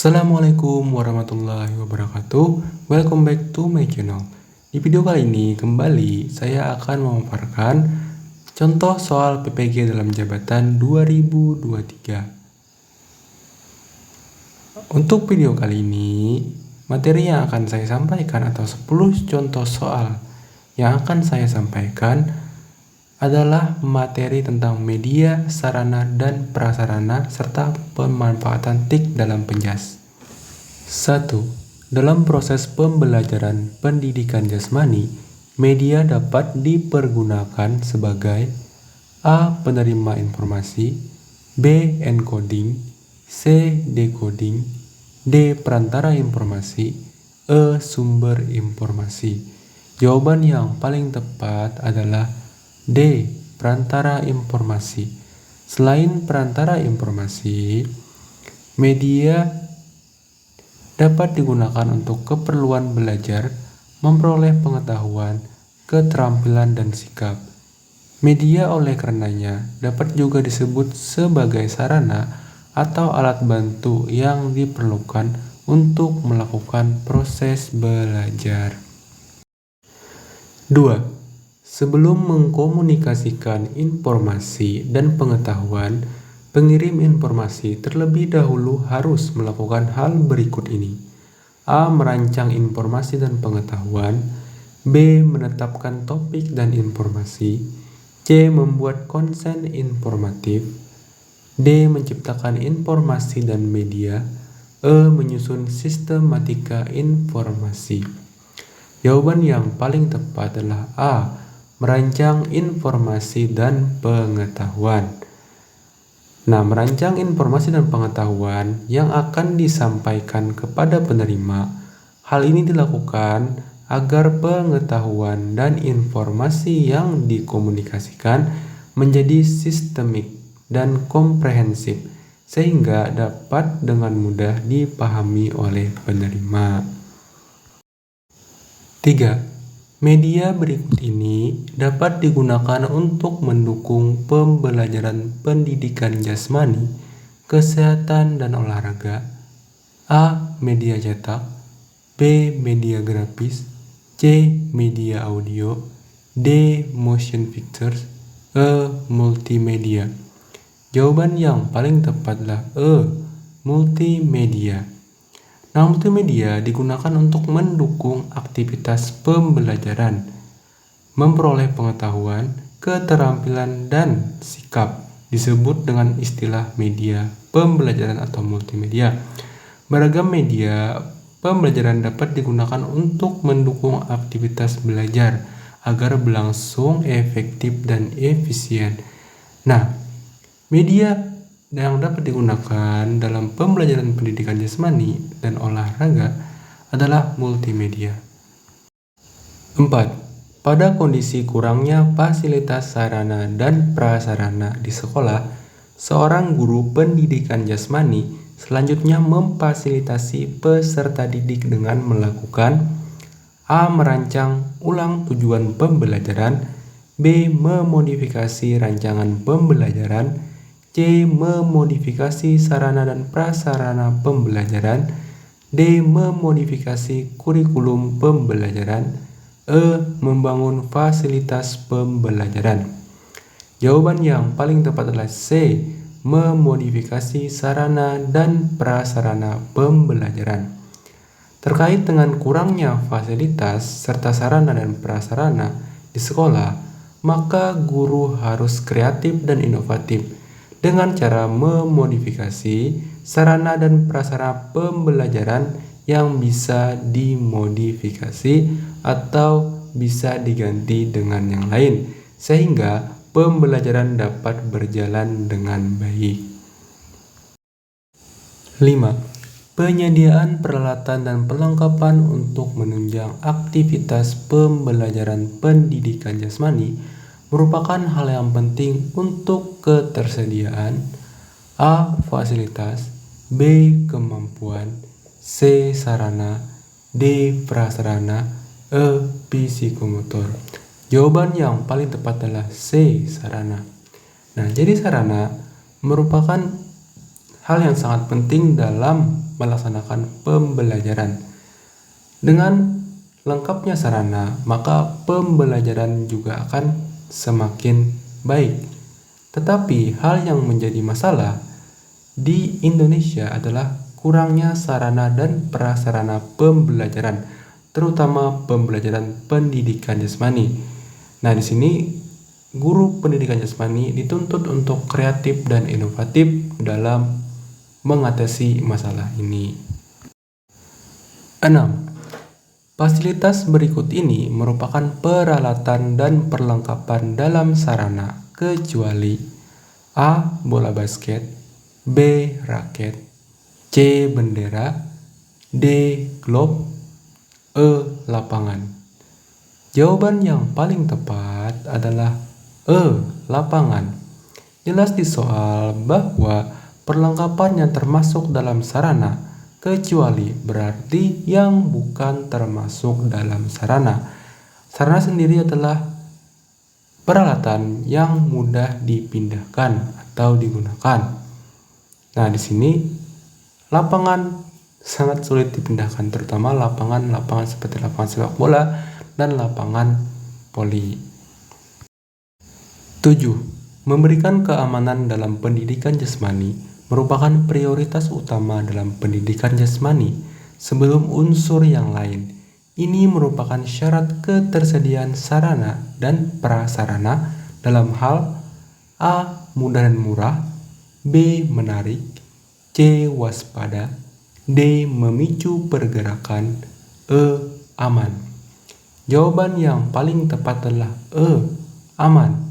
Assalamualaikum warahmatullahi wabarakatuh. Welcome back to my channel. Di video kali ini kembali saya akan memaparkan contoh soal PPG dalam jabatan 2023. Untuk video kali ini, materi yang akan saya sampaikan atau 10 contoh soal yang akan saya sampaikan adalah materi tentang media, sarana, dan prasarana serta pemanfaatan TIK dalam penjas. 1. Dalam proses pembelajaran pendidikan jasmani, media dapat dipergunakan sebagai A. Penerima informasi, B. Encoding, C. Decoding, D. Perantara informasi, E. Sumber informasi. Jawaban yang paling tepat adalah D. Perantara informasi. Selain perantara informasi, media dapat digunakan untuk keperluan belajar, memperoleh pengetahuan, keterampilan, dan sikap. Media oleh karenanya dapat juga disebut sebagai sarana atau alat bantu yang diperlukan untuk melakukan proses belajar. 2. Sebelum mengkomunikasikan informasi dan pengetahuan, pengirim informasi terlebih dahulu harus melakukan hal berikut ini. A. Merancang informasi dan pengetahuan. B. Menetapkan topik dan informasi. C. Membuat konsen informatif. D. Menciptakan informasi dan media. E. Menyusun sistematika informasi. Jawaban yang paling tepat adalah A. Merancang informasi dan pengetahuan. Nah, merancang informasi dan pengetahuan yang akan disampaikan kepada penerima. Hal ini dilakukan agar pengetahuan dan informasi yang dikomunikasikan menjadi sistemik dan komprehensif sehingga dapat dengan mudah dipahami oleh penerima. 3. Media berikut ini dapat digunakan untuk mendukung pembelajaran pendidikan jasmani, kesehatan, dan olahraga. A. Media cetak, B. Media grafis, C. Media audio, D. Motion pictures, E. Multimedia. Jawaban yang paling tepat adalah E. Multimedia. Nah, multimedia digunakan untuk mendukung aktivitas pembelajaran, memperoleh pengetahuan, keterampilan, dan sikap. Disebut dengan istilah media pembelajaran atau multimedia. Beragam media pembelajaran dapat digunakan untuk mendukung aktivitas belajar agar berlangsung efektif dan efisien. Nah, media yang dapat digunakan dalam pembelajaran pendidikan jasmani dan olahraga adalah multimedia. 4. Pada kondisi kurangnya fasilitas sarana dan prasarana di sekolah, seorang guru pendidikan jasmani selanjutnya memfasilitasi peserta didik dengan melakukan A. Merancang ulang tujuan pembelajaran, B. Memodifikasi rancangan pembelajaran, C. Memodifikasi sarana dan prasarana pembelajaran, D. Memodifikasi kurikulum pembelajaran, E. Membangun fasilitas pembelajaran. Jawaban yang paling tepat adalah C. Memodifikasi sarana dan prasarana pembelajaran. Terkait dengan kurangnya fasilitas serta sarana dan prasarana di sekolah, maka guru harus kreatif dan inovatif dengan cara memodifikasi sarana dan prasarana pembelajaran yang bisa dimodifikasi atau bisa diganti dengan yang lain sehingga pembelajaran dapat berjalan dengan baik. 5. Penyediaan peralatan dan perlengkapan untuk menunjang aktivitas pembelajaran pendidikan jasmani merupakan hal yang penting untuk ketersediaan A. Fasilitas, B. Kemampuan, C. Sarana, D. Prasarana, E. Psikomotor. Jawaban yang paling tepat adalah C. Sarana. Nah, jadi sarana merupakan hal yang sangat penting dalam melaksanakan pembelajaran. Dengan lengkapnya sarana, maka pembelajaran juga akan semakin baik. Tetapi hal yang menjadi masalah di Indonesia adalah kurangnya sarana dan prasarana pembelajaran, terutama pembelajaran pendidikan jasmani. Nah, di sini guru pendidikan jasmani dituntut untuk kreatif dan inovatif dalam mengatasi masalah ini. 6. Fasilitas berikut ini merupakan peralatan dan perlengkapan dalam sarana, kecuali A. Bola basket, B. Raket, C. Bendera, D. Glove, E. Lapangan. Jawaban yang paling tepat adalah E. Lapangan. Jelas di soal bahwa perlengkapan yang termasuk dalam sarana, kecuali berarti yang bukan termasuk dalam sarana. Sarana sendiri adalah peralatan yang mudah dipindahkan atau digunakan. Nah, di sini lapangan sangat sulit dipindahkan, terutama lapangan seperti lapangan sepak bola dan lapangan voli. 7. Memberikan keamanan dalam pendidikan jasmani merupakan prioritas utama dalam pendidikan jasmani sebelum unsur yang lain. Ini merupakan syarat ketersediaan sarana dan prasarana dalam hal A. Mudah dan murah, B. Menarik, C. Waspada, D. Memicu pergerakan, E. Aman. Jawaban yang paling tepat adalah E. Aman.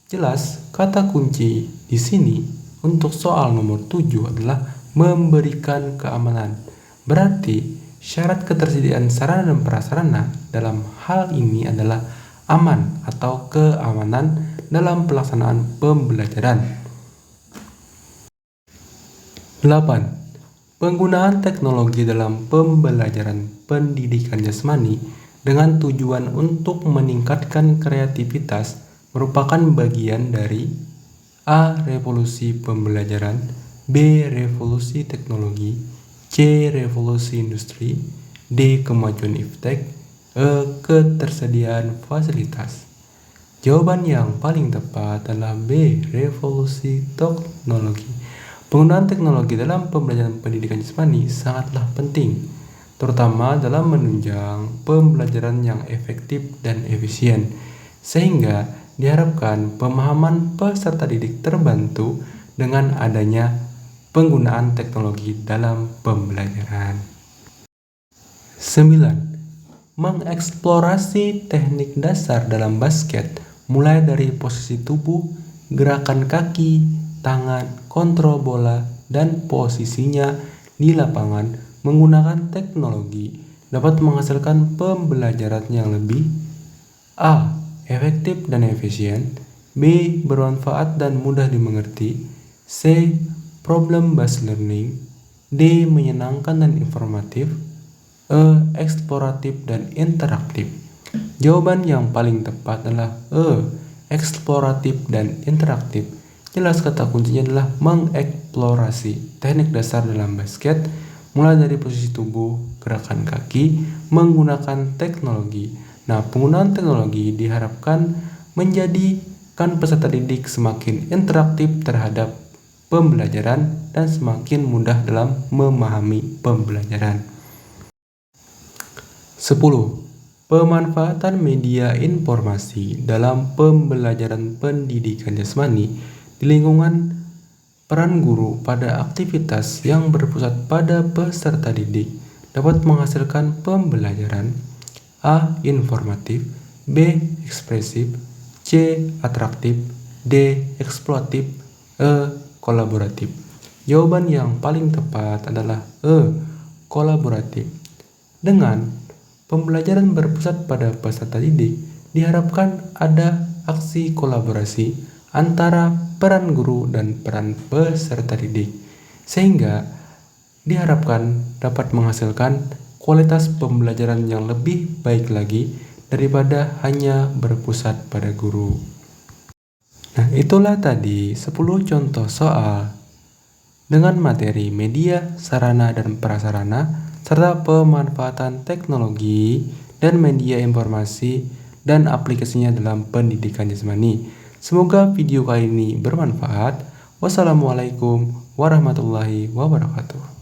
Jelas, kata kunci di sini untuk soal nomor 7 adalah memberikan keamanan. Berarti syarat ketersediaan sarana dan prasarana dalam hal ini adalah aman atau keamanan dalam pelaksanaan pembelajaran. 8. Penggunaan teknologi dalam pembelajaran pendidikan jasmani dengan tujuan untuk meningkatkan kreativitas merupakan bagian dari A. Revolusi pembelajaran, B. Revolusi teknologi, C. Revolusi industri, D. Kemajuan iptek, E. Ketersediaan fasilitas. Jawaban yang paling tepat adalah B. Revolusi teknologi. Penggunaan teknologi dalam pembelajaran pendidikan jasmani sangatlah penting, terutama dalam menunjang pembelajaran yang efektif dan efisien, sehingga diharapkan pemahaman peserta didik terbantu dengan adanya penggunaan teknologi dalam pembelajaran. 9. Mengeksplorasi teknik dasar dalam basket mulai dari posisi tubuh, gerakan kaki, tangan, kontrol bola, dan posisinya di lapangan menggunakan teknologi dapat menghasilkan pembelajaran yang lebih A. Efektif dan efisien, B. Bermanfaat dan mudah dimengerti, C. Problem based learning, D. Menyenangkan dan informatif, E. Eksploratif dan interaktif. Jawaban yang paling tepat adalah E. Eksploratif dan interaktif. Jelas kata kuncinya adalah mengeksplorasi teknik dasar dalam basket mulai dari posisi tubuh, gerakan kaki, menggunakan teknologi. Nah, penggunaan teknologi diharapkan menjadikan peserta didik semakin interaktif terhadap pembelajaran dan semakin mudah dalam memahami pembelajaran. 10. Pemanfaatan media informasi dalam pembelajaran pendidikan jasmani di lingkungan peran guru pada aktivitas yang berpusat pada peserta didik dapat menghasilkan pembelajaran A. Informatif, B. Ekspresif, C. Atraktif, D. Eksploratif, E. Kolaboratif. Jawaban yang paling tepat adalah E. Kolaboratif. Dengan pembelajaran berpusat pada peserta didik, diharapkan ada aksi kolaborasi antara peran guru dan peran peserta didik, sehingga diharapkan dapat menghasilkan kualitas pembelajaran yang lebih baik lagi daripada hanya berpusat pada guru. Nah, itulah tadi 10 contoh soal dengan materi media, sarana, dan prasarana, serta pemanfaatan teknologi dan media informasi dan aplikasinya dalam pendidikan jasmani. Semoga video kali ini bermanfaat. Wassalamualaikum warahmatullahi wabarakatuh.